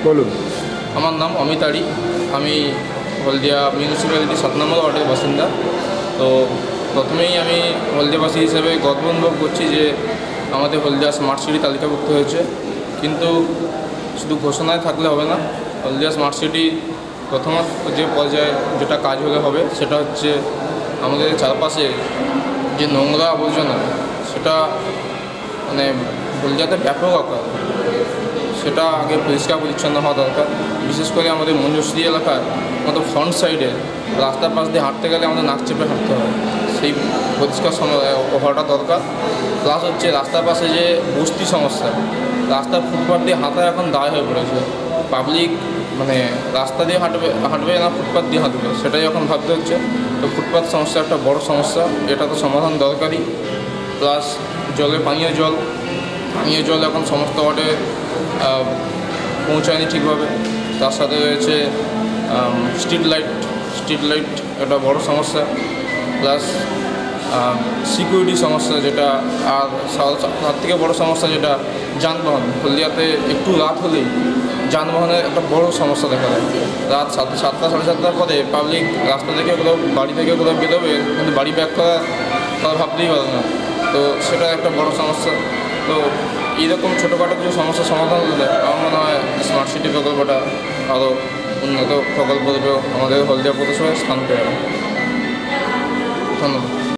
বলুন। আমার নাম অমিত আড়ি। আমি হলদিয়া মিউনিসিপ্যালিটি 7 নম্বর ওয়ার্ডের বাসিন্দা। তো প্রথমেই আমি হলদিয়াবাসী হিসেবে গর্ব অনুভব করছি যে আমাদের হলদিয়া স্মার্ট সিটি তালিকাভুক্ত হয়েছে। কিন্তু শুধু ঘোষণায় থাকলে হবে না। হলদিয়া স্মার্ট সিটি প্রথম যে পর্যায়ে যেটা কাজ হলে হবে সেটা হচ্ছে আমাদের চারপাশে যে নোংরা আবর্জনা সেটা মানে হলদিয়াতে ব্যাপক আকার, সেটা আগে পরিষ্কার পরিচ্ছন্ন হওয়া দরকার। বিশেষ করে আমাদের মঞ্জুশ্রী এলাকার আমাদের ফ্রন্ট সাইডে রাস্তার পাশ দিয়ে হাঁটতে গেলে আমাদের নাক চেপে হাঁটতে হয়, সেই পরিষ্কার হওয়াটা দরকার। প্লাস হচ্ছে রাস্তার পাশে যে বস্তি সমস্যা, রাস্তার ফুটপাথ দিয়ে হাঁটা এখন দায় হয়ে পড়েছে। পাবলিক মানে রাস্তা দিয়ে হাঁটবে না ফুটপাথ দিয়ে হাঁটবে, সেটাই এখন ভাবতে হচ্ছে। তো ফুটপাথ সমস্যা একটা বড় সমস্যা, এটা তো সমাধান দরকারই। প্লাস পানীয় জল এখন সমস্ত ওয়ার্ডে পৌঁছায়নি ঠিকভাবে। তার সাথে রয়েছে স্ট্রিট লাইট একটা বড় সমস্যা। প্লাস সিকিউরিটি সমস্যা, যেটা আর তার থেকে বড় সমস্যা যেটা যানবাহন। হলদিয়াতে একটু রাত হলেই যানবাহনের একটা বড় সমস্যা দেখা যায়। রাত 7টা 7:30 পরে পাবলিক রাস্তা থেকে কোথাও বাড়ি থেকে কোথাও বেরোবে, কিন্তু বাড়ি ব্যাক করা ভাবতেই পারে না। তো সেটা একটা বড় সমস্যা। তো এইরকম ছোটোখাটো কিছু সমস্যার সমাধান হলে আমার মনে হয় স্মার্ট সিটি প্রকল্পটা আরও উন্নত প্রকল্প রূপে আমাদের হলদিয়া পৌরসভায় স্থান পেয়ে যাবে। ধন্যবাদ।